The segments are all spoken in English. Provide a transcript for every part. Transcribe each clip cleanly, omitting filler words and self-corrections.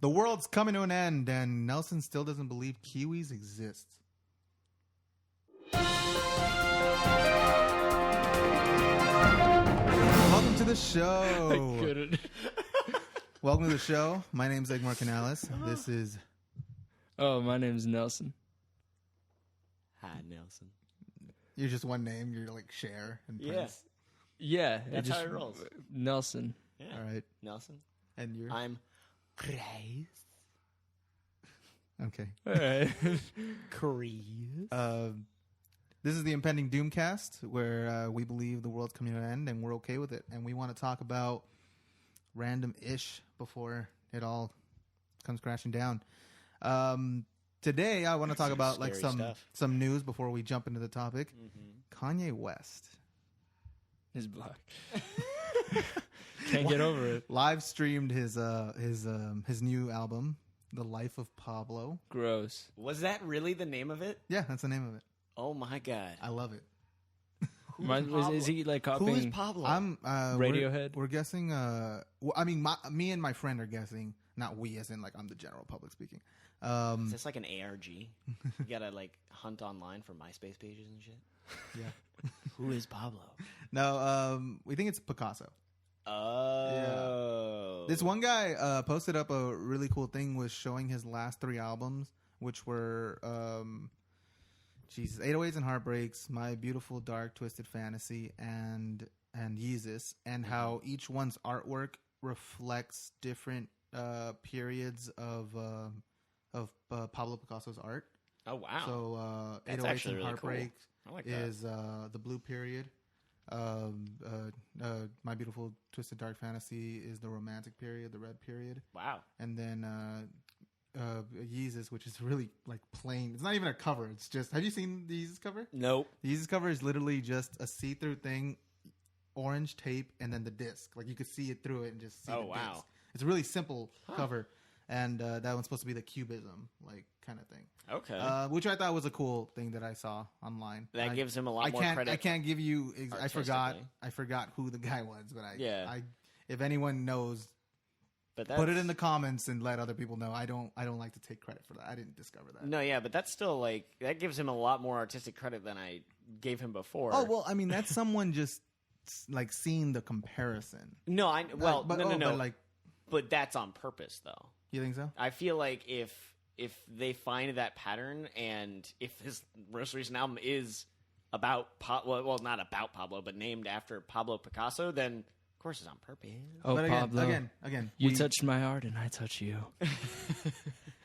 The world's coming to an end, and Nelson still doesn't believe kiwis exist. Welcome to the show. I couldn't. Welcome to the show. My name's Egmar Canales. This is... Oh, my name's Nelson. Hi, Nelson. You're just one name. You're like Cher and Yeah. Prince. Yeah. That's how it rolls. Nelson. Yeah. All right. Nelson. And you're... I'm Chris. Okay. All right. Chris. This is the Impending Doom cast, where we believe the world's coming to an end, and we're okay with it. And we want to talk about random-ish before it all comes crashing down. Today, I want to talk about like some news before we jump into the topic. Mm-hmm. Kanye West He's black. Can't get over it. live streamed his new album, The Life of Pablo. Gross. Was that really the name of it? Yeah, that's the name of it. Oh my god. I love it. Is he like Who is copying Pablo? I'm Radiohead? We're guessing. Me and my friend are guessing. Not we, as in like I'm the general public speaking. Is this like an ARG? You gotta like hunt online for MySpace pages and shit. Yeah. Who is Pablo? No, we think it's Picasso. Oh. Yeah. This one guy posted up a really cool thing, was showing his last 3 albums, which were 808s and Heartbreaks, My Beautiful Dark Twisted Fantasy, and Yeezus, and how each one's artwork reflects different periods of Pablo Picasso's art. Oh wow. So That's 808s actually and really Heartbreaks cool. I like is the blue period. My Beautiful Twisted Dark Fantasy is the romantic period, the red period. Wow. And then Yeezus, which is really like plain. It's not even a cover. It's just, have you seen the Yeezus cover? Nope. The Yeezus cover is literally just a see-through thing, orange tape, and then the disc. Like you could see it through it and just see the disc. It's a really simple cover. And that one's supposed to be the cubism, like kind of thing. Okay. Which I thought was a cool thing that I saw online. That gives him a lot more credit. I can't give you. I forgot who the guy was, but if anyone knows, but put it in the comments and let other people know. I don't like to take credit for that. I didn't discover that. No, yeah, but that's still like that gives him a lot more artistic credit than I gave him before. Oh well, I mean that's someone just like seeing the comparison. No, no. But like, but that's on purpose, though. You think so? I feel like if they find that pattern, and if his most recent album is about well, not about Pablo, but named after Pablo Picasso, then of course it's on purpose. Oh, but Pablo. Again, you touched my heart, and I touch you.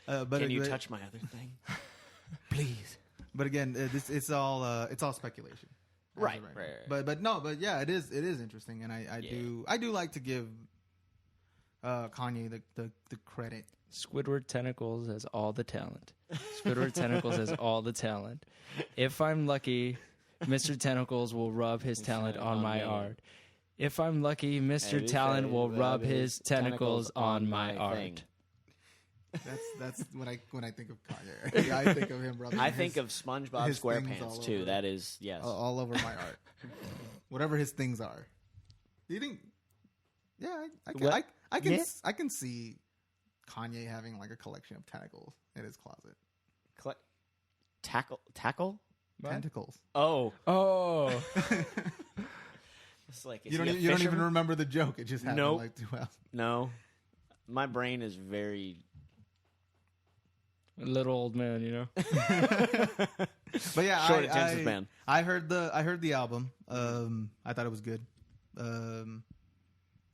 Can you touch my other thing, please? But again, it's all speculation. Right. But yeah, it is interesting, and I do like to give Kanye the credit. Squidward Tentacles has all the talent. Squidward Tentacles has all the talent. If I'm lucky, Mr. Tentacles will rub his talent on my art. If I'm lucky, Mr. Talent will rub his tentacles on my art. That's when I think of Kanye. I think of him rubbing. I think of SpongeBob SquarePants too. That is all over my art. Whatever his things are. Do you think? Yeah, I can see Kanye having like a collection of tentacles in his closet. Tackle? What? Tentacles. Oh. It's like you don't even remember the joke. It just happened like 2 hours. No, my brain is very little old man, you know. But yeah, short attention span. I heard the album. I thought it was good.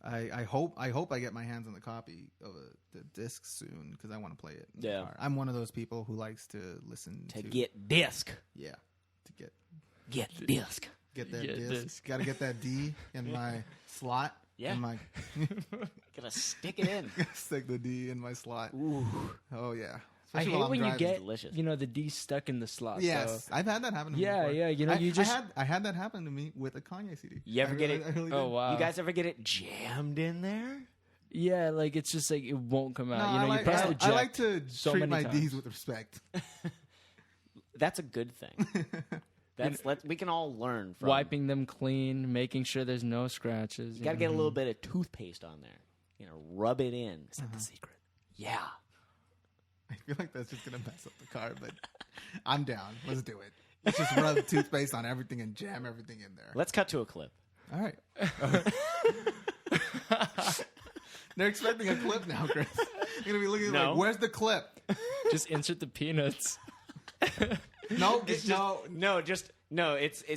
I hope I get my hands on the copy of the disc soon because I want to play it. In the car. I'm one of those people who likes to listen to get disc. Yeah, to get disc. Get that disc. Got to get that D in my slot. Yeah. Gotta stick it in. Stick the D in my slot. Ooh. Oh yeah. I hate when you get delicious. the D stuck in the slot. Yes, so. I've had that happen to me. Yeah, before. yeah. I had that happen to me with a Kanye CD. You ever get it? Oh wow. You guys ever get it jammed in there? Yeah, like it's just like it won't come out. No, you press eject. I like to treat my times. Ds with respect. That's a good thing. We can all learn from wiping them clean, making sure there's no scratches. You got to get a little bit of toothpaste on there. Rub it in. Is that the secret? Yeah. I feel like that's just gonna mess up the car, but I'm down. Let's do it. Let's just rub toothpaste on everything and jam everything in there. Let's cut to a clip. All right. They're expecting a clip now, Chris. You're gonna be looking like, "Where's the clip?" Just insert the peanuts. No, It's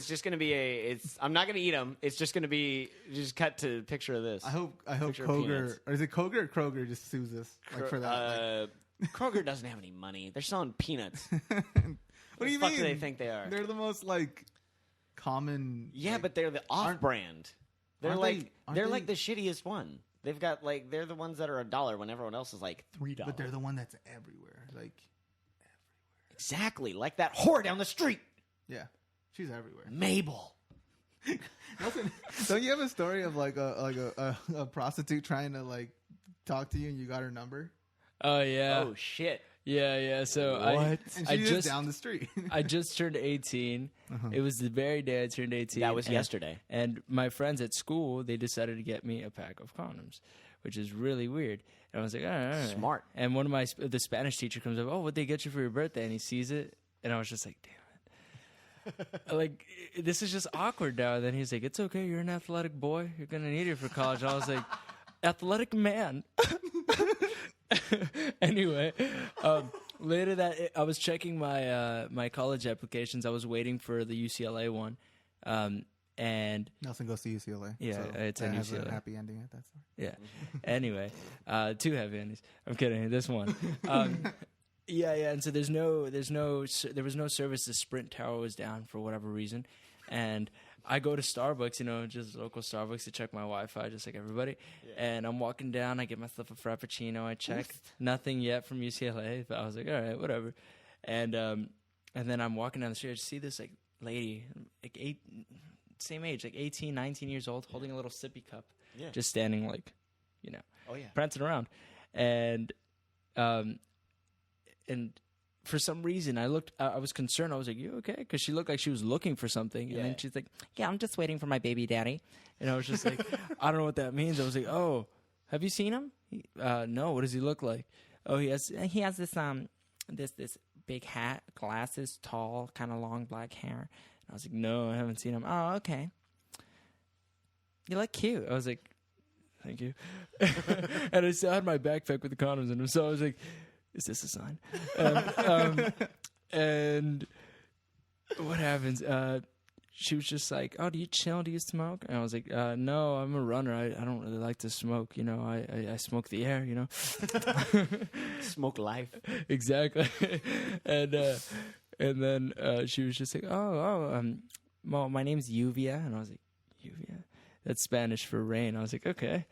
just gonna be I'm not gonna eat them. It's just gonna be just cut to picture of this. I hope Picture of Kroger, peanuts. or is it Kroger or Kroger just sues us for that? Kroger doesn't have any money. They're selling peanuts. What do you fuck mean? do they think they are? They're the most common. Yeah, but they're the off-brand. They're aren't they're they- like the shittiest one. They've got they're the ones that are $1 when everyone else is like $3. But they're the one that's everywhere. Exactly, like that whore down the street, Yeah, she's everywhere. Mabel. Don't you have a story of a prostitute trying to talk to you and you got her number? Oh yeah. Oh shit. Yeah. So What? And I she is just down the street. I just turned 18. It was the very day I turned 18. That was and- yesterday. And my friends at school, they decided to get me a pack of condoms, which is really weird. And I was like, all right. Smart. And one of the Spanish teacher comes up, oh, what'd they get you for your birthday? And he sees it. And I was just like, damn it. This is just awkward now. And then he's like, it's okay. You're an athletic boy. You're going to need it for college. And I was like, athletic man. Anyway, later I was checking my college applications. I was waiting for the UCLA one. And Nelson goes to UCLA. Yeah, so it's that at has UCLA. a happy ending at that story. yeah. Anyway, 2 heavy endings. I'm kidding. This one. Yeah. And so there was no service. The Sprint tower was down for whatever reason, and I go to Starbucks, just local Starbucks to check my Wi-Fi, just like everybody. Yeah. And I'm walking down. I get myself a Frappuccino. I check nothing yet from UCLA, but I was like, all right, whatever. And then I'm walking down the street. I see this lady, same age, 18, 19 years old, holding a little sippy cup, just standing prancing around. And for some reason, I was concerned. I was like, you okay? Because she looked like she was looking for something. And then she's like, yeah, I'm just waiting for my baby daddy. And I was just like, I don't know what that means. I was like, oh, have you seen him? No, what does he look like? Oh, he has this this big hat, glasses, tall, kind of long black hair. I was like, no, I haven't seen him. Oh, okay. You look cute. I was like, thank you. And I still had my backpack with the condoms in them. So I was like, is this a sign? And what happens? She was just like, oh, do you chill? Do you smoke? And I was like, no, I'm a runner. I don't really like to smoke. I smoke the air, Smoke life. Exactly. And then she was just like, well, my name's Lluvia. And I was like, Lluvia? That's Spanish for rain. I was like, okay.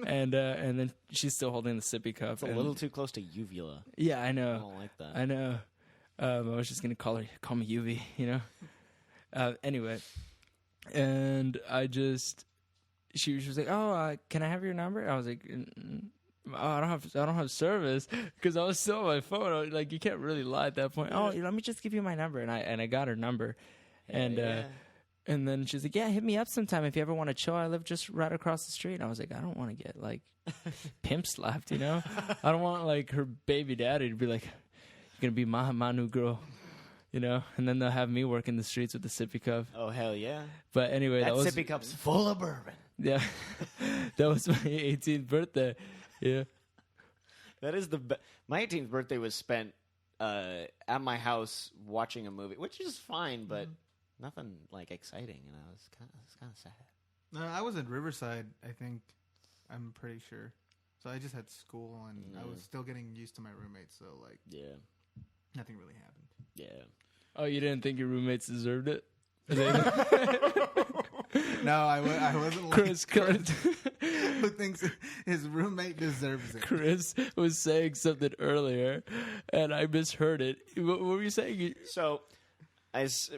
And then she's still holding the sippy cup. It's a little too close to uvula. Yeah, I know. I don't like that. I know. I was just going to call me Uvie, Anyway. And she was just like, oh, can I have your number? I was like, I don't have service, because I was still on my phone. You can't really lie at that point. Oh, let me just give you my number, and I got her number, and then she's like, yeah, hit me up sometime if you ever want to chill. I live just right across the street. And I was like, I don't want to get pimp slapped, I don't want her baby daddy to be like, you're gonna be my new girl, and then they'll have me work in the streets with the sippy cup. Oh hell yeah! But anyway, that sippy cup's full of bourbon. Yeah, that was my 18th birthday. Yeah, that is my 18th birthday was spent at my house watching a movie, which is fine, but nothing exciting, and I was kind of sad. No, I was in Riverside, I think. I'm pretty sure. So I just had school, and I was still getting used to my roommates. So nothing really happened. Yeah. Oh, you didn't think your roommates deserved it? No, I wasn't Chris who thinks his roommate deserves it. Chris was saying something earlier, and I misheard it. What were you saying? So,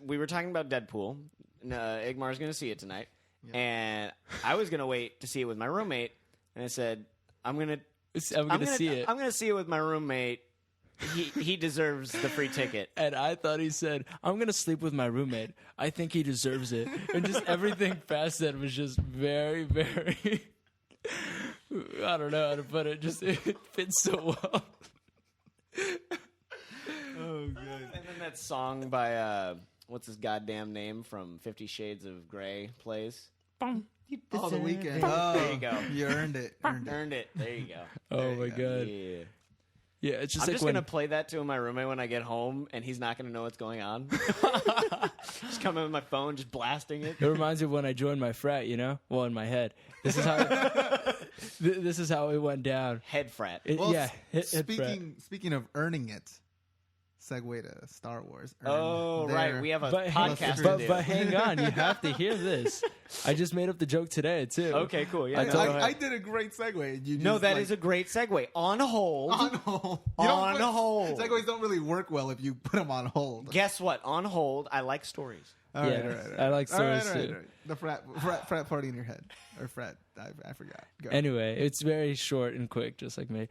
we were talking about Deadpool. Igmar's going to see it tonight. Yeah. And I was going to wait to see it with my roommate. And I said, I'm going to see it. I'm going to see it with my roommate. He deserves the free ticket. And I thought he said, I'm going to sleep with my roommate. I think he deserves it. And just everything past that was just very, very, I don't know how to put it. Just it fits so well. Oh god. And then that song by what's his goddamn name from 50 Shades of Grey plays. Oh, The Weeknd. There you go. You earned it. Earned it. There you go. Oh my god. Yeah. Yeah, it's just I'm like just when gonna play that to my roommate when I get home, and he's not gonna know what's going on. Just come in with my phone, just blasting it. it reminds me of when I joined my frat. Well, in my head. This is how. This is how it went down. Head frat. Well, yeah. Hit frat. speaking of earning it, segue to Star Wars. Oh, right. We have a But, podcast to but, do. but hang on, you have to hear this. I just made up the joke today too. Okay, cool. Yeah. I go told- ahead. I did a great segue. You No, just, that like, is a great segue. On hold. on hold. You On don't put- hold. Segues don't really work well if you put them on hold. Guess what? On hold. I like stories. All right, Yeah, all right, all right. I like All right, stories, all right, too. all right. The frat party in your head. Or frat. I forgot. Go. Anyway, it's very short and quick, just like me.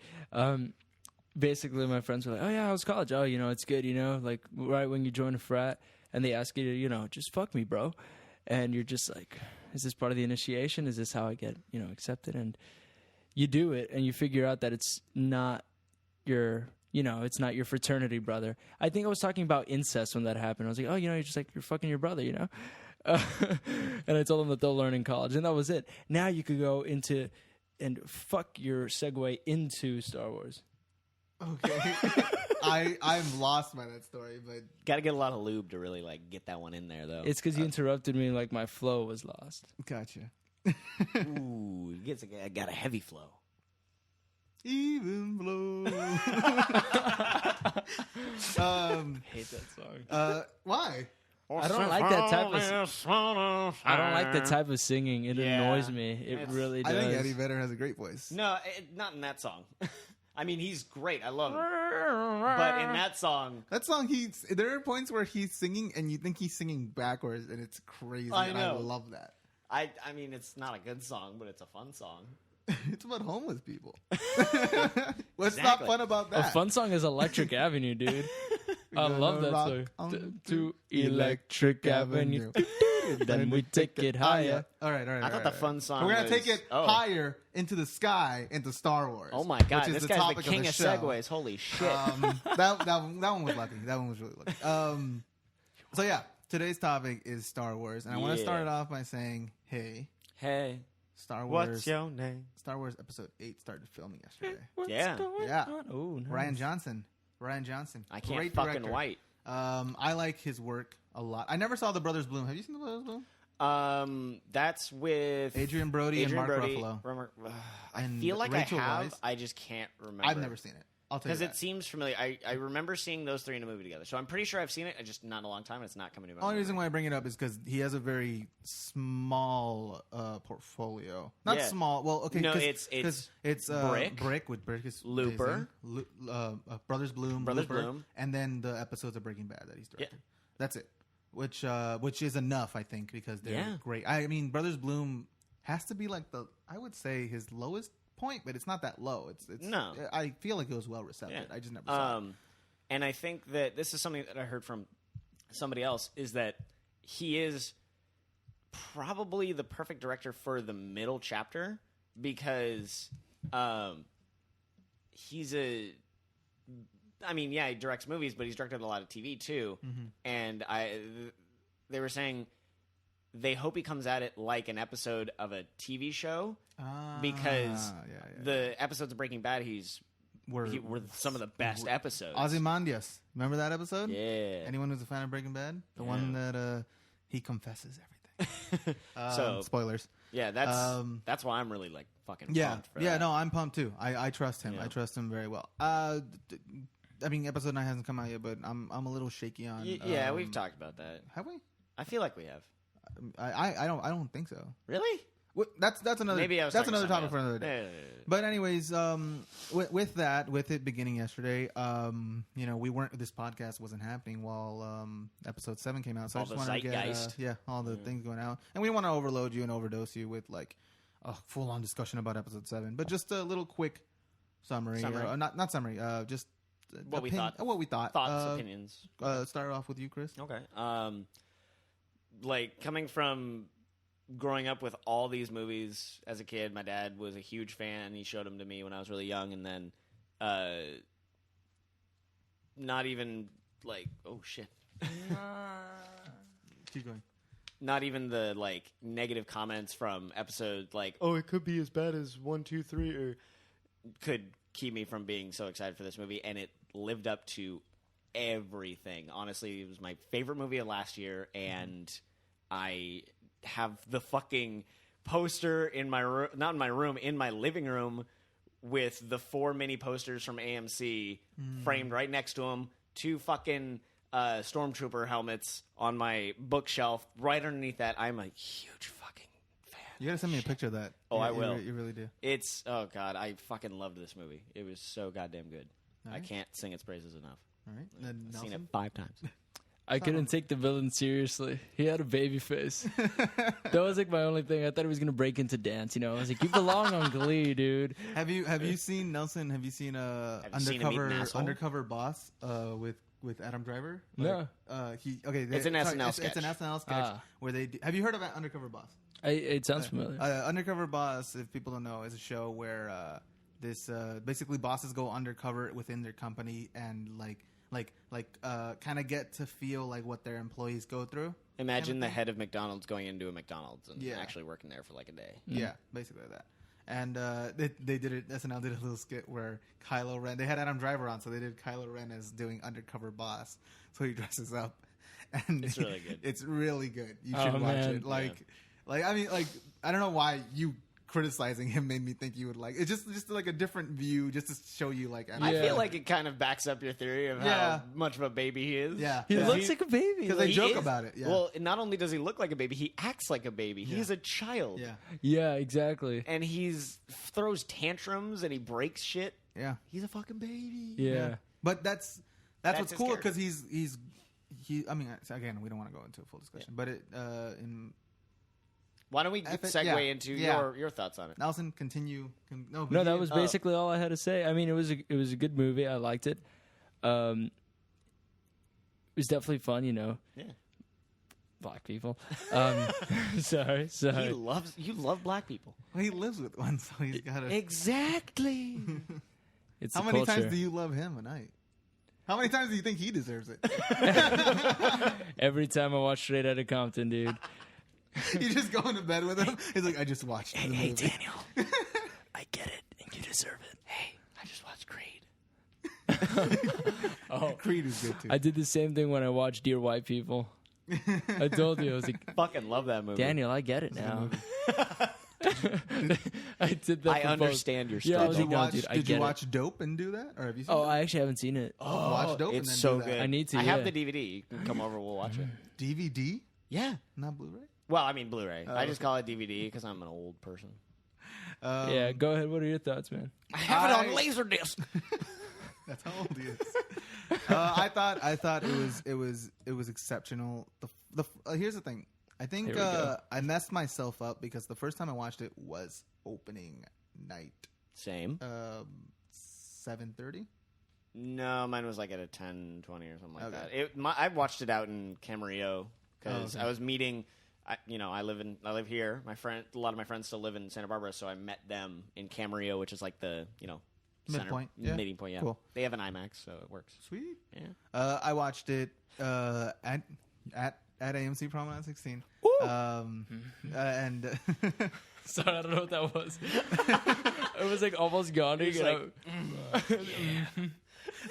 Basically, my friends were like, "Oh yeah, how's college? Oh, it's good. Like right when you join a frat, and they ask you to, just fuck me, bro." And you're just like, "Is this part of the initiation? Is this how I get, accepted?" And you do it, and you figure out that it's not your, it's not your fraternity brother. I think I was talking about incest when that happened. I was like, "Oh, you're just like you're fucking your brother, And I told them that they'll learn in college, and that was it. Now you could go into and fuck your segue into Star Wars. Okay. I'm lost by that story, but Got to get a lot of lube to really like get that one in there, though. It's because you interrupted me, like my flow was lost. gotcha. Ooh, I got a heavy flow. Even blow. Hate that song. Why? I don't like that type of. I don't like the type of singing. It Yeah. annoys me. It It's- really I does. think Eddie Vedder has a great voice. No, not in that song. I mean, he's great. I love him. But in that song, That song, there are points where he's singing and you think he's singing backwards, and it's crazy. I and know. I love that. I mean, it's not a good song, but it's a fun song. It's about homeless people. What's not Exactly. fun about A that? fun song is Electric Avenue, dude. I Gonna love that rock song. on To Electric Avenue. Then we take it higher. All right. I thought the fun song We're gonna was- take it oh. higher into the sky, into Star Wars. Oh my god, which is this the guy's the topic king the of show. segues. Holy shit. That one was lucky. That one was really lucky. So yeah, today's topic is Star Wars, and I want to Yeah. start it off by saying, hey, Hey, Star Wars. what's your name? Star Wars Episode 8 started filming yesterday. Yeah. Yeah. Oh, nice. Ryan Johnson. I can't Great fucking director. white. I like his work a lot. I never saw The Brothers Bloom. Have you seen The Brothers Bloom? That's with Adrian Brody and Mark Ruffalo. I And feel like Rachel I have. Weisz. I just can't remember. I've never seen it. I'll tell you because that. it seems familiar. I remember seeing those three in a movie together, so I'm pretty sure I've seen it. Just not in a long time. And it's not coming to my Only memory. reason why I bring it up is because he has a very small portfolio. Not Yeah. small. Well, okay. No, 'cause it's Brick. Brick with Brick is Looper. amazing. Brothers Bloom, Brothers Looper, Bloom. and then the episodes of Breaking Bad that he's directed. That's it. Which is enough, I think, because they're Yeah. great. I mean, Brothers Bloom has to be like I would say his lowest point, but it's not that low. It's No. I feel like it was well received. Yeah. I just never saw it. And I think that this is something that I heard from somebody else is that he is probably the perfect director for the middle chapter because he's a. I mean, yeah, he directs movies, but he's directed a lot of TV too. Mm-hmm. And they were saying they hope he comes at it like an episode of a TV show because the episodes of Breaking Bad were some of the best episodes. Ozymandias. Remember that episode? Yeah. Anyone who's a fan of Breaking Bad? The one that he confesses everything. So spoilers. Yeah, that's why I'm really like fucking Yeah. pumped for Yeah, that. no, I'm pumped too. I trust him. Yeah. I trust him very well. I mean, episode 9 hasn't come out yet, but I'm a little shaky on. Yeah, we've talked about that. Have we? I feel like we have. I don't think so. Really? That's another. Maybe I was that's talking another to topic for another somebody day. else. Yeah. But anyways, with it beginning yesterday, this podcast wasn't happening while episode 7 came out. So All I just the wanted to zeitgeist. get all the things going out, and we want to overload you and overdose you with like a full on discussion about episode 7. But just a little quick summary. Not summary. Just What we thought. What we thought. Thoughts, opinions. Start off with you, Chris. Okay. Like coming from growing up with all these movies as a kid. My dad was a huge fan. He showed them to me when I was really young, and then not even like, oh shit. Keep going. Not even the like negative comments from episodes like, oh, it could be as bad as 1, 2, 3, or could keep me from being so excited for this movie, and it lived up to everything. Honestly, it was my favorite movie of last year, and I have the fucking poster in my room, not in my room, in my living room, with the 4 mini posters from AMC framed right next to them. 2 fucking Stormtrooper helmets on my bookshelf. Right underneath that, I'm a huge fucking fan. You gotta send me a picture of that. Oh, I will. You really do. It's, oh god, I fucking loved this movie. It was so goddamn good. All I right. can't sing its praises enough. All right. Then I've seen it Nelson? 5 times. I couldn't take the villain seriously. He had a baby face. That was like my only thing. I thought he was gonna break into dance. I was like, you belong on Glee, dude. Have you seen Nelson? Have you seen Have you seen him eat an asshole? Undercover Boss with Adam Driver? No. It's an SNL sketch. It's an SNL sketch where they have you heard of Undercover Boss? It sounds familiar. Undercover Boss, if people don't know, is a show where this basically bosses go undercover within their company and kind of get to feel like what their employees go through. Imagine kind the of head of McDonald's going into a McDonald's and Yeah. actually working there for like a day. Yeah, basically that. And they did it. SNL did a little skit where Kylo Ren. They had Adam Driver on, so they did Kylo Ren as doing undercover boss. So he dresses up, and It's really good. It's really good. You Oh, should watch man. it. I don't know why you criticizing him made me think you would like. It's just like a different view, just to show you like. I Yeah. feel like it kind of backs up your theory of Yeah. how much of a baby he is. Yeah, He yeah. looks like a baby. because Like, they joke is. about it. Yeah, Well, not only does he look like a baby, he acts like a baby. Yeah. He's a child. yeah, yeah, exactly. And he's throws tantrums and he breaks shit. yeah. He's a fucking baby. Yeah. But that's That's what's his cool character. because he. I mean, again, we don't want to go into a full discussion, but Why don't we segue yeah. into Yeah. your thoughts on it? Nelson, continue. No, that was basically all I had to say. I mean, it was a good movie. I liked it. It was definitely fun. Yeah. Black people. Sorry. You love black people. Well, he lives with one, so he's got to. Exactly. It's How the many culture. times do you love him a night? How many times do you think he deserves it? Every time I watch Straight Outta Compton, dude. You just go into bed with him. He's like, I just watched the movie. Daniel. I get it, and you deserve it. Hey, I just watched Creed. Oh, Creed is good too. I did the same thing when I watched Dear White People. I told you, I was like, Fucking love that movie. Daniel, I get it now. I did that. I for both. understand your Yeah, I struggle. was like, no, dude, I Did get you it. watch Dope and do that, or have you seen? Oh, it? I actually haven't seen it. Watch Dope. and It's then so do that. good. I need to, I have yeah. the DVD. You can come over. We'll watch it. DVD, Yeah. not Blu-ray. Well, I mean Blu-ray. I just okay. call it DVD because I'm an old person. Yeah, go ahead. What are your thoughts, man? I have it on Laserdisc. That's how old he is. I thought it was exceptional. Here's the thing. I think Here we go. I messed myself up because the first time I watched it was opening night, Same. 7:30. No, mine was like at a 10, 20 or something like Okay. that. I watched it out in Camarillo because okay. I was meeting. I live here. A lot of my friends still live in Santa Barbara, so I met them in Camarillo, which is like the center, Midpoint, yeah. meeting point. Yeah, Cool. They have an IMAX, so it works. Sweet. Yeah. I watched it at AMC Promenade 16. And Sorry, I don't know what that was. It was like almost yawning. It's and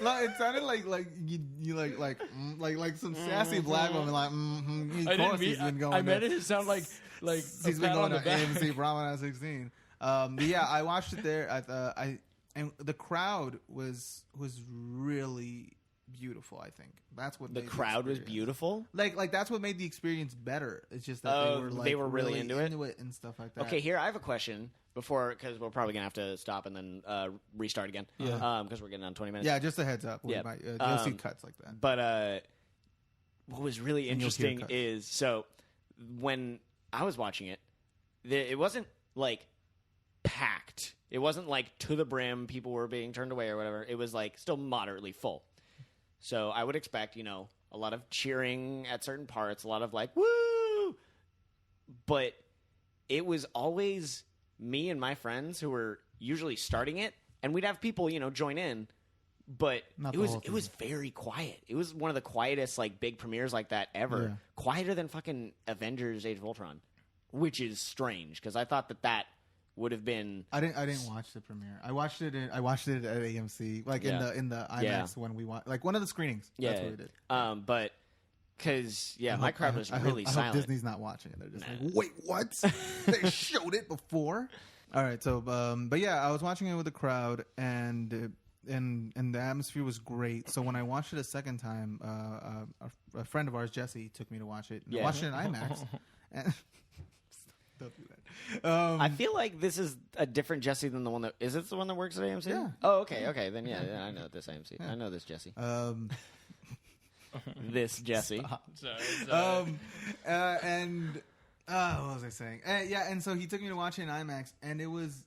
no, it sounded like you like some sassy black woman like. I Of didn't course, he's mean. been going. I meant to, it to sound like he's a been pat going on to the back. AMC Promenade 16. But yeah, I watched it there. And the crowd was really beautiful. I think that's what The made crowd was experience- beautiful. Like that's what made the experience better. It's just that Oh, they were like they were really into it? and stuff like that. Okay, here I have a question because we're probably gonna have to stop and then restart again. Yeah. Because we're getting on 20 minutes. Yeah, just a heads up. We Yeah. might, you'll see cuts like that. But what was really And you'll hear interesting cuts. is so when I was watching it, it wasn't like packed. It wasn't like to the brim. People were being turned away or whatever. It was like still moderately full. So I would expect, a lot of cheering at certain parts, a lot of like woo. But it was always me and my friends who were usually starting it, and we'd have people, join in. But Not it the was whole it was very quiet. It was one of the quietest like big premieres like that ever. Yeah. Quieter than fucking Avengers: Age of Ultron, which is strange because I thought that would have been. I didn't watch the premiere. I watched it at AMC, like in the IMAX when we watched, like one of the screenings. Yeah, That's what we did. But because my crowd was really I silent. hope Disney's not watching it. They're just like, wait, what? They showed it before. All right, so but yeah, I was watching it with the crowd and the atmosphere was great. So when I watched it a second time, a friend of ours, Jesse, took me to watch it. And I watched it in IMAX. And don't do that. I feel like this is a different Jesse than the one that is. It the one that works at AMC? Yeah. Oh, okay. Then yeah, I know this AMC. Yeah. I know this Jesse. This Jesse. Sorry. And what was I saying? Yeah, and so he took me to watch it in IMAX, and it was.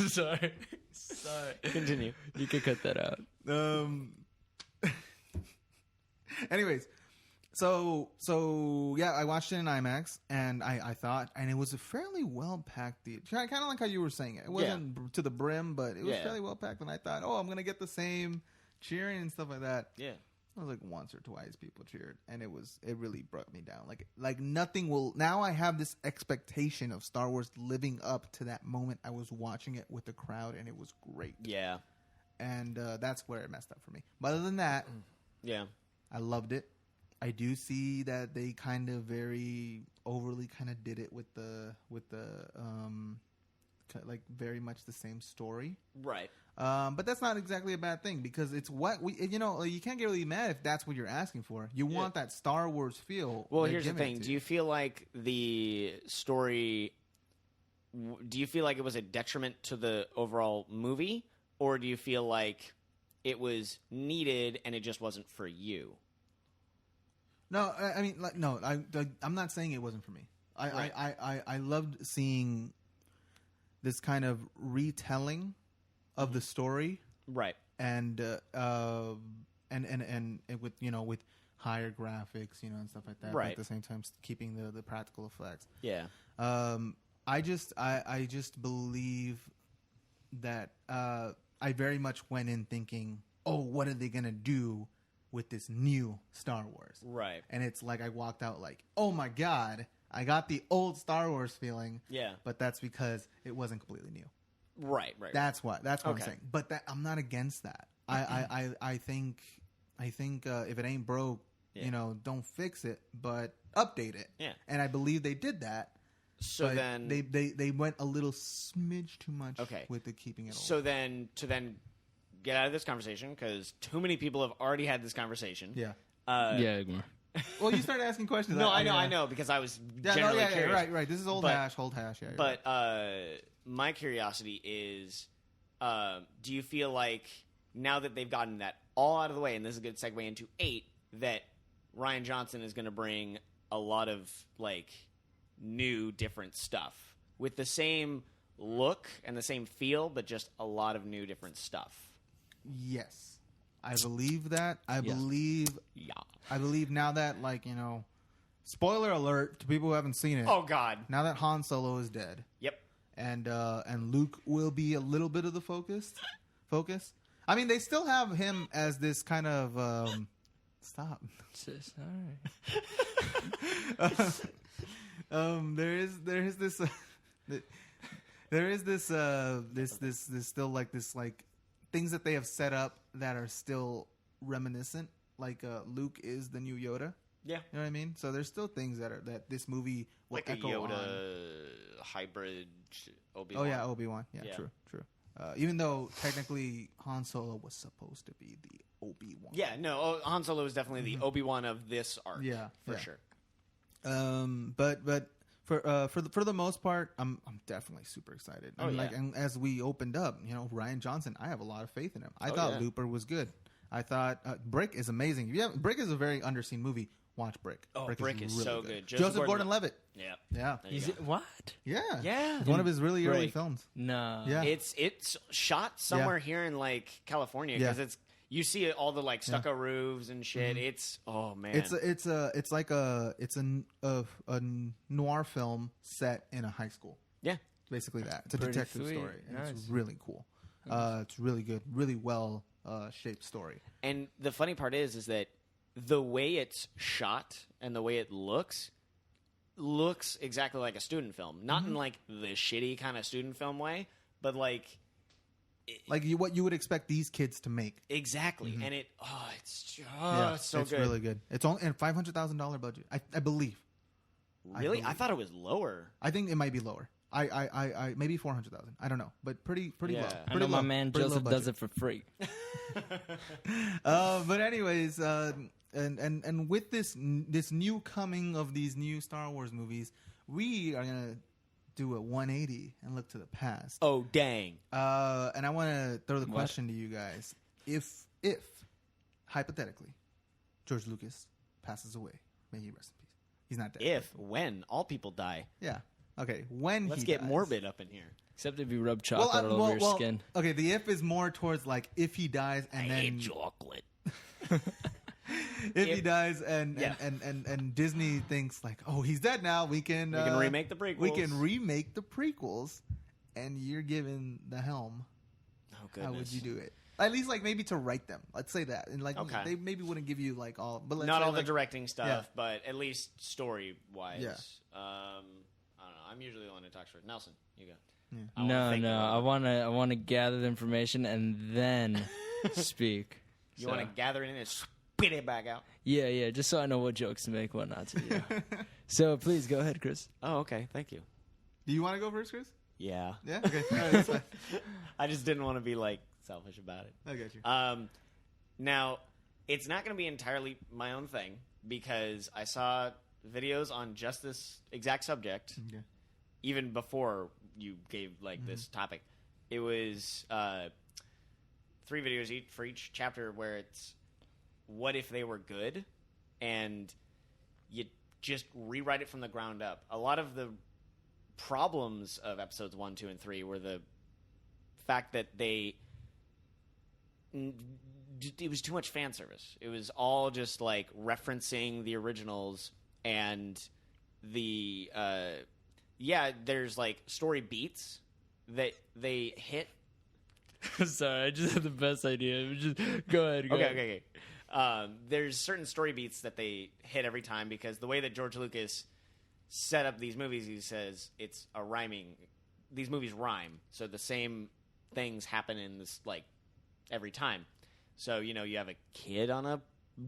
Sorry. Continue. You could cut that out. Anyways, so yeah, I watched it in IMAX, and I thought, and it was a fairly well packed theater. Kind of like how you were saying it. It wasn't to the brim, but it was fairly well packed. And I thought, I'm gonna get the same cheering and stuff like that. Yeah. I was like once or twice people cheered, and it really brought me down. Like nothing will. Now I have this expectation of Star Wars living up to that moment. I was watching it with the crowd, and it was great. Yeah. And that's where it messed up for me. But other than that, yeah, I loved it. I do see that they kind of very overly kind of did it with the like very much the same story. Right. But that's not exactly a bad thing because it's what you can't get really mad if that's what you're asking for. You want that Star Wars feel. Well, here's the thing. Do you feel like the story, do you feel like it was a detriment to the overall movie, or do you feel like it was needed and it just wasn't for you? No, I mean, no, I'm not saying it wasn't for me. I loved seeing this kind of retelling of the story, right? And with with higher graphics, and stuff like that. Right. But at the same time, keeping the practical effects. Yeah. I just believe that I very much went in thinking, what are they gonna do with this new Star Wars? Right. And it's like I walked out like, oh my god, I got the old Star Wars feeling. Yeah. But that's because it wasn't completely new. Right. That's what I'm saying. But I'm not against that. I think if it ain't broke, don't fix it, but update it. Yeah. And I believe they did that. So but then they went a little smidge too much with the keeping it old. So then to get out of this conversation, because too many people have already had this conversation. Yeah. Ignore. Well, you started asking questions. No, I know, because I was generally curious. Right. This is old hash. Yeah. But my curiosity is, do you feel like now that they've gotten that all out of the way, and this is a good segue into 8, that Rian Johnson is going to bring a lot of like new, different stuff with the same look and the same feel, but just a lot of new, different stuff? Yes, I believe that. I believe now that spoiler alert to people who haven't seen it. Oh God! Now that Han Solo is dead. Yep. And Luke will be a little bit of the focus. I mean, they still have him as this kind of stop. Sorry. There is this still like this like things that they have set up that are still reminiscent. Like Luke is the new Yoda. Yeah. You know what I mean? So there's still things that this movie will like echo a Yoda on. Hybrid Obi-Wan. Oh yeah, Obi-Wan. Yeah. True. Even though technically Han Solo was supposed to be the Obi-Wan. Yeah, no, Han Solo is definitely the Obi-Wan of this arc. Yeah, for sure. But for the most part, I'm definitely super excited. And as we opened up, Rian Johnson, I have a lot of faith in him. I thought Looper was good. I thought Brick is amazing. Brick is a very underseen movie. Watch Brick. Oh, Brick is really so good. good. Joseph Gordon-Levitt. Yeah. What? Yeah. Yeah. One of his really early Brick. films. No. Yeah. It's shot somewhere here in like California because You see all the like stucco roofs and shit. Mm-hmm. It's man. It's like a noir film set in a high school. Yeah, Basically that. It's a Pretty detective sweet. story. And Nice. It's really cool. It's really good, really well shaped story. and the funny part is that the way it's shot and the way it looks exactly like a student film. Not in like the shitty kind of student film way, but like What you would expect these kids to make. exactly. And it's just It's so good. really good. It's only and $500,000 budget, I believe. Really, I thought it was lower. I think it might be lower. I maybe 400,000. I don't know, but pretty Yeah. low. I Pretty know my low. man Pretty low Joseph does budget. it for free. But anyways, and with this new coming of these new Star Wars movies, we are gonna do a 180 and look to the past. Oh dang! And I want to throw the question to you guys: if hypothetically George Lucas passes away, may he rest in peace. He's not dead. When all people die, Yeah. Okay. When let's he get dies. morbid up in here. Except if you rub chocolate all over your skin. Okay, the if is more towards like if he dies and then chocolate. if he dies and Disney thinks like, oh, he's dead now, we can remake the prequels. We can remake the prequels, and you're given the helm. Oh goodness! How would you do it? At least like maybe to write them. Let's say that, and like Okay. they maybe wouldn't give you like all, but let's Not say, all the like, directing stuff, yeah. but at least story wise. Yeah. I don't know. I'm usually the one who talks first. Nelson, you go. Yeah. I wanna think No. about I want to gather the information and then speak. You want to gather it in and spit it back out. Yeah. Just so I know what jokes to make, what not to do. So please go ahead, Chris. Oh, okay. Thank you. Do you want to go first, Chris? Yeah. Yeah. Okay. All right, that's fine. I just didn't want to be like selfish about it. I got you. Now, it's not going to be entirely my own thing because I saw videos on just this exact subject Okay. even before you gave like this topic. It was 3 videos for each chapter where it's what if they were good, and you just rewrite it from the ground up. A lot of the problems of episodes 1, 2, and 3 were the fact that it was too much fan service. It was all just like referencing the originals and the there's like story beats that they hit. Sorry, I just had the best idea. Just go ahead. Okay. There's certain story beats that they hit every time because the way that George Lucas set up these movies, he says it's a rhyming. These movies rhyme, so the same things happen in this like every time. So you have a kid on a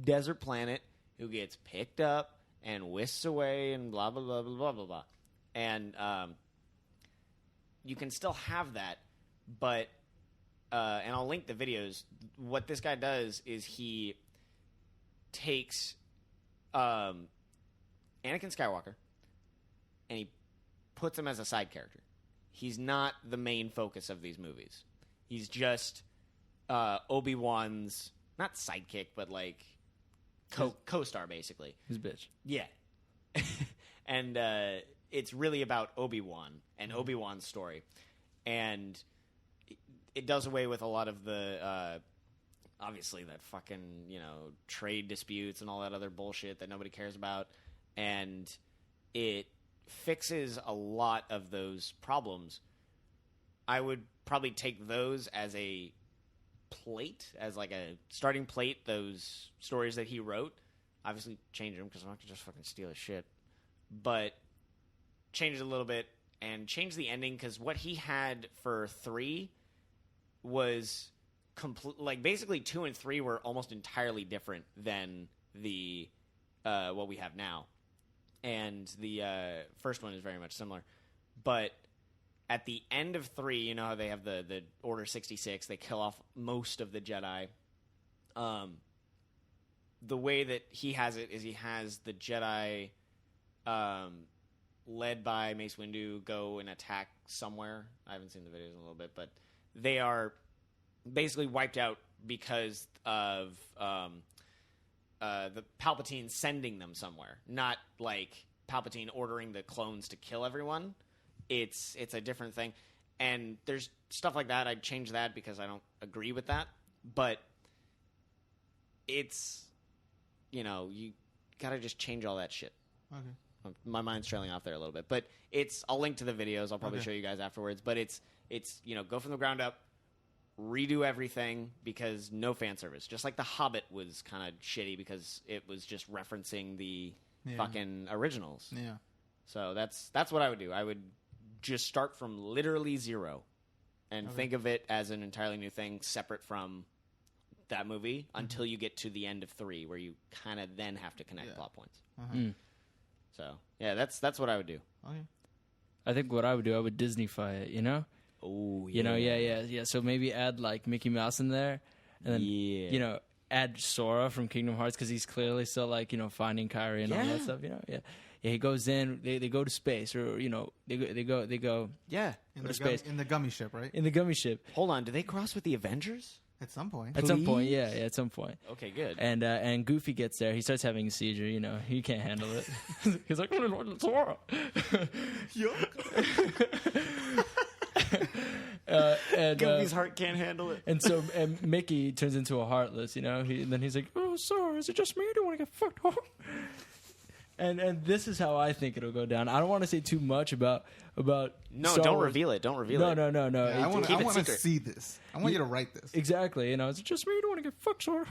desert planet who gets picked up and whisks away and blah blah blah blah blah blah blah, and you can still have that, but and I'll link the videos. What this guy does is he takes Anakin Skywalker and he puts him as a side character. He's not the main focus of these movies. He's just Obi-Wan's not sidekick, but like co-star basically. His bitch. Yeah, and it's really about Obi-Wan and Obi-Wan's story, and it does away with a lot of the obviously that fucking trade disputes and all that other bullshit that nobody cares about, and it fixes a lot of those problems. I would probably take those as a plate, as like a starting plate, those stories that he wrote. Obviously change them because I'm not going to just fucking steal his shit. But change it a little bit and change the ending because what he had for 3 was like basically 2 and 3 were almost entirely different than the what we have now. And the first one is very much similar. But at the end of 3, you know how they have the Order 66, they kill off most of the Jedi. The way that he has it is he has the Jedi led by Mace Windu go and attack somewhere. I haven't seen the videos in a little bit, but they are basically wiped out because of the Palpatine sending them somewhere. Not like Palpatine ordering the clones to kill everyone. It's a different thing. And there's stuff like that. I'd change that because I don't agree with that. But it's, you gotta just change all that shit. Okay. My mind's trailing off there a little bit, but I'll link to the videos. I'll probably show you guys afterwards, but it's go from the ground up, redo everything because no fan service. Just like The Hobbit was kind of shitty because it was just referencing the fucking originals. Yeah. So that's what I would do. I would just start from literally zero and think of it as an entirely new thing separate from that movie until you get to the end of 3 where you kind of then have to connect plot points. So, yeah, that's what I would do. Okay. I think what I would do, I would Disney-fy it, you know? Oh, yeah. Yeah. So maybe add, like, Mickey Mouse in there. And then, add Sora from Kingdom Hearts because he's clearly still, like, finding Kairi and all that stuff, Yeah, he goes in, they go to space, or, they go to space. In the gummy ship, right? In the gummy ship. Hold on, do they cross with the Avengers? At some point. At some point, yeah, at some point. Okay, good. And Goofy gets there. He starts having a seizure. He can't handle it. He's like, Sora. Goofy's heart can't handle it. And so Mickey turns into a Heartless. And then he's like, "Oh, Sora, is it just me? I don't want to get fucked up." And this is how I think it'll go down. I don't want to say too much about. No, Star don't Wars. reveal it. Don't reveal it. No. Yeah, I want keep it to secret. see this. I want you to write this. Exactly. Is it just me? You don't want to get fucked, Sora.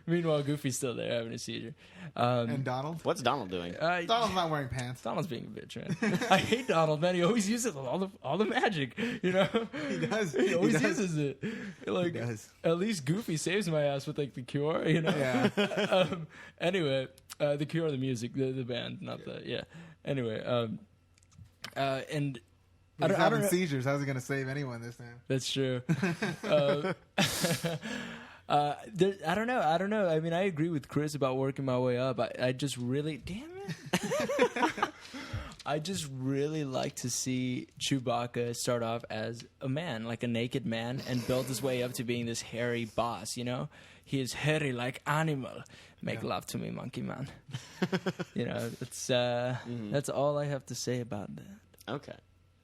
Meanwhile, Goofy's still there having a seizure. And Donald? What's Donald doing? Donald's not wearing pants. Donald's being a bitch, man. I hate Donald, man. He always uses all the magic, He does. He always uses it. Like, He does. at least Goofy saves my ass with, like, the Cure, Yeah. Anyway, the Cure, the music, the band, not the, yeah. Anyway, and He's I don't having know. seizures. How's he going to save anyone this time? That's true. I don't know. I mean, I agree with Chris about working my way up. I just really, damn it. I just really like to see Chewbacca start off as a man, like a naked man, and build his way up to being this hairy boss, He is hairy like animal. Make love to me, monkey man. That's all I have to say about that. Okay.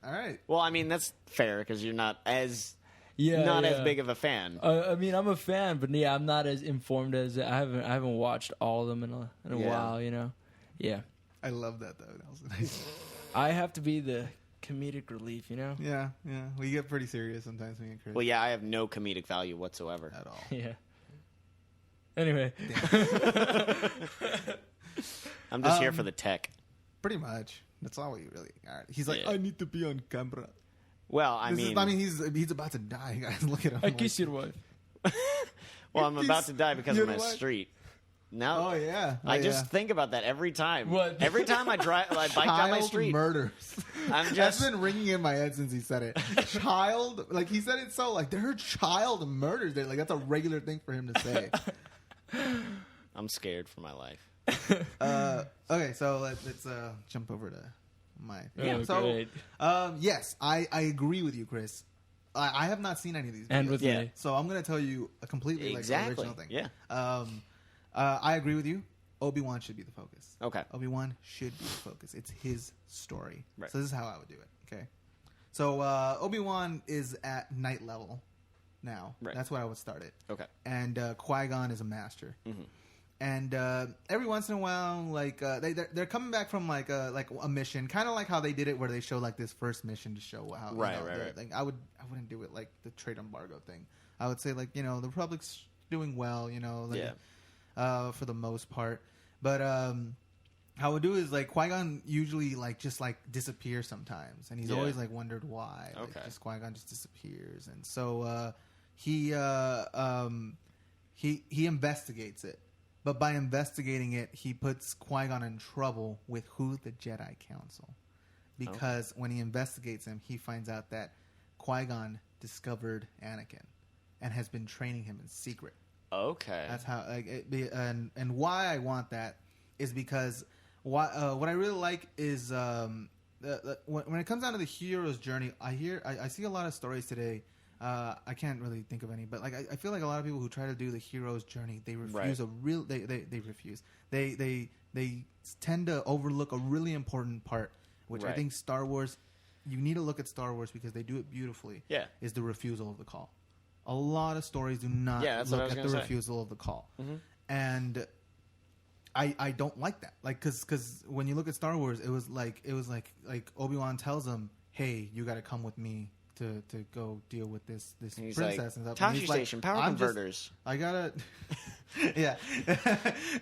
All right. Well, I mean, that's fair because you're not as Yeah, as big of a fan. I mean, I'm a fan, but I'm not as informed as I haven't watched all of them in a while. Yeah. I love that, though. That was nice. I have to be the comedic relief, Yeah. We get pretty serious sometimes, me and Chris. Well, yeah, I have no comedic value whatsoever. At all. Yeah. Anyway, I'm just here for the tech. Pretty much. That's all we really are. He's like, Yeah. I need to be on camera. Well, I mean, he's about to die, guys. Look at him. I kiss your wife. well, I'm about to die because of You're my what? street. Now, Oh, yeah. I just think about that every time. What? Every time I bike down my Child street. murders. I'm That's just been ringing in my head since he said it. Child, like he said it so like there are child murders there. Like that's a regular thing for him to say. I'm scared for my life. Okay, so let's jump over to my Great. yes, I agree with you, Chris. I have not seen any of these And videos. with Yeah. me. So I'm going to tell you a completely Exactly. original thing. Yeah. I agree with you. Obi-Wan should be the focus. Okay. Obi-Wan should be the focus. It's his story. Right. So this is how I would do it. Okay. So Obi-Wan is at night level now. Right. That's what I would start it. Okay. And Qui-Gon is a master. Mm-hmm. And every once in a while, like they're coming back from like a mission, kind of like how they did it, where they show like this first mission to show how Right. Like, I wouldn't do it like the trade embargo thing. I would say like the Republic's doing well, for the most part. But how I would do is like Qui-Gon usually like just like disappears sometimes, and he's Yeah. always like wondered why. Like, Okay. just Qui-Gon just disappears, and so he investigates it. But by investigating it, he puts Qui-Gon in trouble with the Jedi Council. Because when he investigates him, he finds out that Qui-Gon discovered Anakin and has been training him in secret. Okay. That's how, and why I want that is because what I really like is when it comes down to the hero's journey, I see a lot of stories today. I can't really think of any, but like I feel like a lot of people who try to do the hero's journey, they refuse Right. they refuse. They tend to overlook a really important part, which I Right. think Star Wars. You need to look at Star Wars because they do it beautifully. Yeah. Is the refusal of the call. A lot of stories do not that's what I look was at the gonna say. refusal of the call, and I don't like that. Like, because when you look at Star Wars, it was like Obi-Wan tells him, "Hey, you got to come with me to go deal with this He's princess like, and stuff." Tashi And he's like, Station, power "I'm just- converters. I gotta, yeah."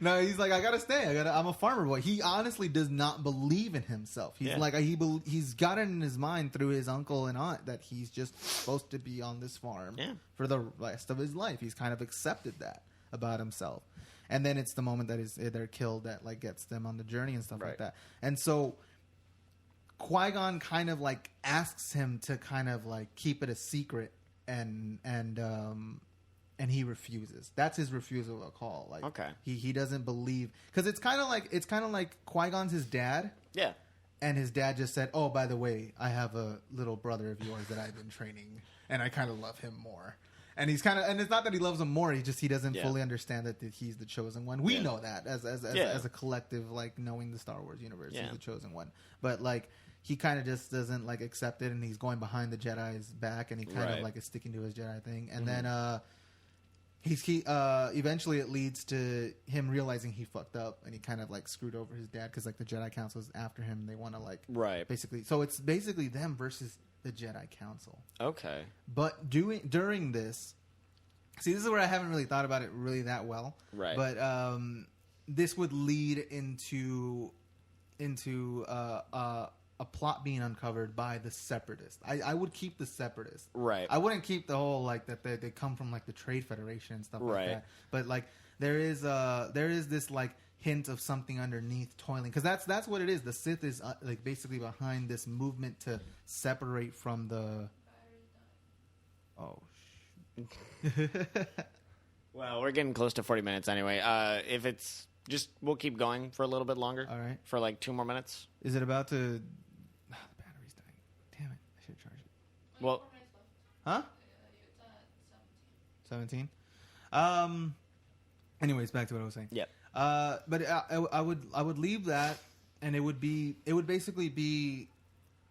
No, he's like, "I gotta stay. I'm a farmer boy." He honestly does not believe in himself. He's like, he's got it in his mind through his uncle and aunt that he's just supposed to be on this farm for the rest of his life. He's kind of accepted that about himself. And then it's the moment that they're killed that like gets them on the journey and stuff like that. And so Qui-Gon kind of like asks him to kind of like keep it a secret, and he refuses. That's his refusal of a call. Like, he doesn't believe, because it's kind of like Qui-Gon's his dad. Yeah. And his dad just said, "Oh, by the way, I have a little brother of yours that I've been training, and I kind of love him more." And he's kind of, and it's not that he loves him more. He doesn't fully understand that he's the chosen one. We know that as a collective, like knowing the Star Wars universe, he's the chosen one. But like, he kind of just doesn't like accept it, and he's going behind the Jedi's back, and he kind of like is sticking to his Jedi thing. And then he eventually it leads to him realizing he fucked up, and he kind of like screwed over his dad, because like the Jedi Council is after him. They want to like basically, so it's basically them versus the Jedi Council. Okay. But during this, see, this is where I haven't really thought about it really that well. Right. But this would lead into a plot being uncovered by the Separatists. I would keep the Separatists. Right. I wouldn't keep the whole like that they come from like the Trade Federation and stuff like that. But like there is this like hint of something underneath toiling, because that's what it is. The Sith is like basically behind this movement to separate from the. Well, we're getting close to 40 minutes anyway. If it's just, we'll keep going for a little bit longer. All right. For like 2 more minutes. Is it about to? The battery's dying. Damn it! I should charge it. Well, huh? 17. Anyways, back to what I was saying. Yep. But I would leave that, and it would basically be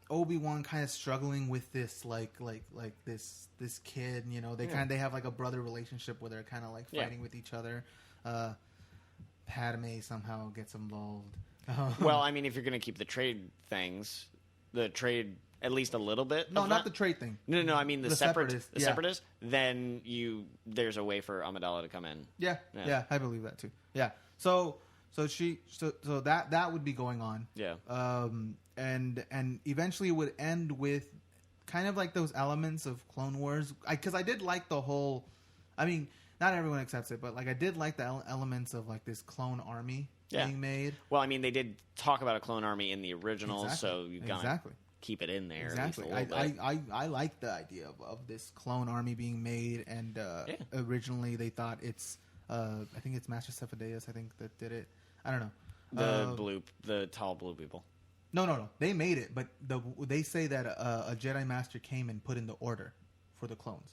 Obi-Wan kind of struggling with this like this kid. You know, they have like a brother relationship where they're kind of like fighting with each other. Padme somehow gets involved. Well, I mean, if you're going to keep the trade things, the trade at least a little bit. No, not the trade thing. No. I mean the Separatists. The Separatists. Then there's a way for Amidala to come in. Yeah, I believe that too. Yeah. So that would be going on. Yeah. And eventually it would end with kind of like those elements of Clone Wars, because I did like the whole. I mean, not everyone accepts it, but like I did like the elements of like this clone army being made. Well, I mean, they did talk about a clone army in the original, so you gotta keep it in there. Exactly. I like the idea of this clone army being made, and originally they thought it's I think it's Master Cephedeus, I think, that did it. I don't know. The tall blue people. No. They made it, but they say that a Jedi Master came and put in the order for the clones.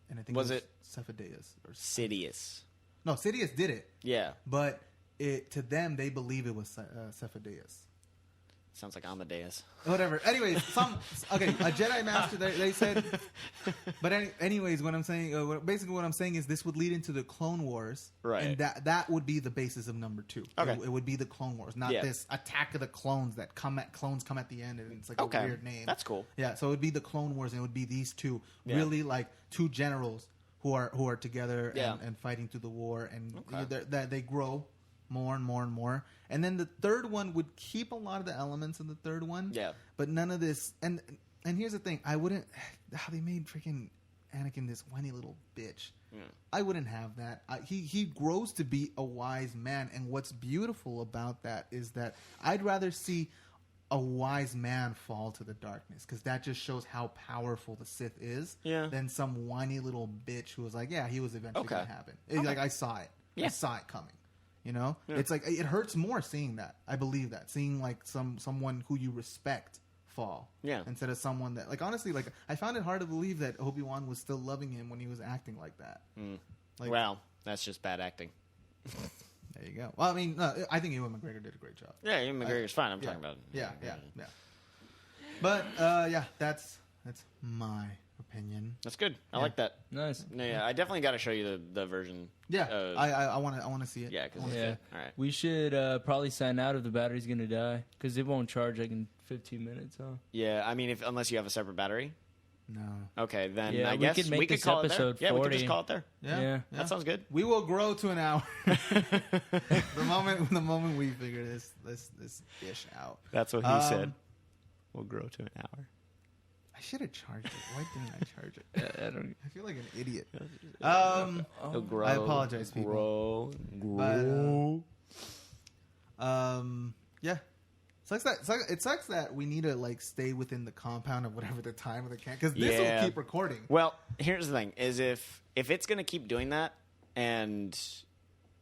And I think was it Cephedeus or Sidious? No, Sidious did it. Yeah, but to them they believe it was Cephedeus. Sounds like Amadeus. Whatever. Anyways, a Jedi Master. They said, but anyways, what I'm saying, basically, what I'm saying is this would lead into the Clone Wars, right? And that would be the basis of number 2. Okay, it would be the Clone Wars, not this Attack of the Clones that clones come at the end, and it's like a weird name. That's cool. Yeah, so it would be the Clone Wars, and it would be these two really like two generals who are together and fighting through the war, and they grow more and more and more. And then the third one would keep a lot of the elements of the third one. Yeah. But none of this. And here's the thing. I wouldn't. How they made freaking Anakin this whiny little bitch. Yeah. I wouldn't have that. He grows to be a wise man. And what's beautiful about that is that I'd rather see a wise man fall to the darkness, because that just shows how powerful the Sith is, than some whiny little bitch who was like, yeah, he was eventually going to happen. Like, I saw it. Yeah. I saw it coming. You know, it's like it hurts more seeing that. I believe that, seeing like someone who you respect fall, instead of someone that, like, honestly, like, I found it hard to believe that Obi-Wan was still loving him when he was acting like that. Like, well, that's just bad acting. There you go. Well, I mean, I think Ewan McGregor did a great job. Yeah, Ewan McGregor's fine. I'm talking about yeah. But that's my opinion. That's good. I like that. Nice. No, yeah, I definitely got to show you the version. Yeah, I want to see it. Yeah, because Yeah. All right. We should probably sign out if the battery's going to die because it won't charge like in 15 minutes, huh? Yeah, I mean, unless you have a separate battery. No. Okay, then Yeah, I we guess could make we could this call it there. episode Yeah, we could 40. just call it there. Yeah. That sounds good. We will grow to an hour. the moment we figure this dish out. That's what he said. We'll grow to an hour. I should have charged it. Why didn't I charge it? I don't. I feel like an idiot. It'll grow, I apologize, people. Grow. Yeah. It sucks that we need to like stay within the compound of whatever the time of the camp because this will keep recording. Well, here's the thing: is if it's gonna keep doing that, and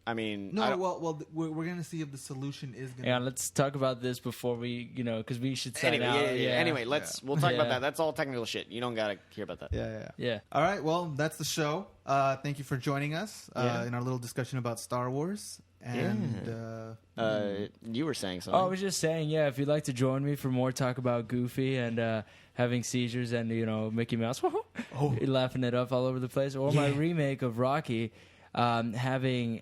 I mean, we're gonna see if the solution is gonna. Yeah, let's talk about this before we, because we should sign anyway, out. yeah. Anyway, we'll talk about Yeah. that. That's all technical shit. You don't gotta hear about that. Yeah. All right. Well, that's the show. Thank you for joining us in our little discussion about Star Wars. And you were saying something. Oh, I was just saying, if you'd like to join me for more talk about Goofy and having seizures and Mickey Mouse, laughing it up all over the place, or my remake of Rocky, having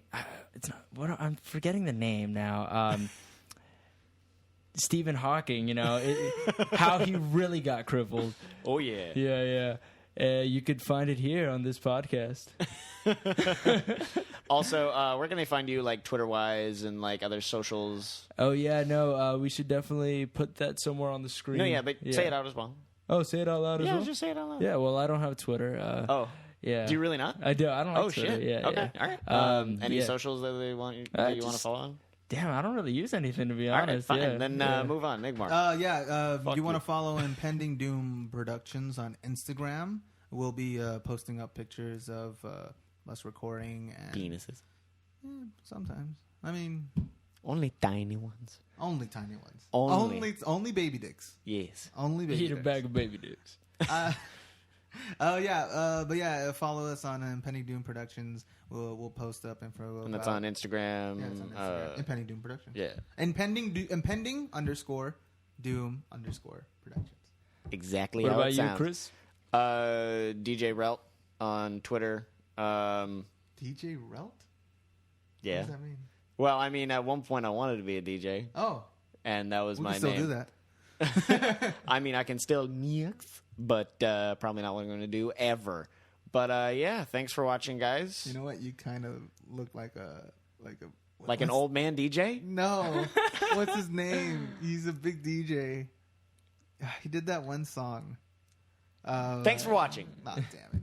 it's not, I'm forgetting the name now. Stephen Hawking, how he really got crippled. Oh yeah, yeah. You could find it here on this podcast. Also, where can they find you, like Twitter-wise and like other socials? Oh yeah, no, we should definitely put that somewhere on the screen. No, but say it out as well. Oh, say it out loud as well? Yeah, just say it out loud. Yeah, well, I don't have Twitter. Yeah. Do you really not? I do. I don't like Twitter. Twitter. Yeah. Okay. Yeah. All right. Any socials that you want to follow on? Damn, I don't really use anything, to be All honest. right, fine. Yeah. Then move on. Migmar. You want to follow Impending Doom Productions on Instagram. We'll be posting up pictures of us recording and penises. Sometimes. I mean, only tiny ones. Only tiny ones. Only baby dicks. Yes. Only baby Eat dicks. a bag of baby dicks. Follow us on Impending Doom Productions. We'll post up info. And that's on Instagram. Yeah, it's on Instagram. Impending Doom Productions. Yeah. Impending Doom Productions. Exactly what how about it you, sounds. Chris? DJ Relt on Twitter. DJ Relt? Yeah. What does that mean? Well, I mean, at one point I wanted to be a DJ. Oh. And that was we my can still name. do that. I mean, I can still but probably not what I'm going to do ever. But thanks for watching, guys. You know what? You kind of look like an old man DJ? No. What's his name? He's a big DJ. He did that one song. Thanks for watching. Damn it.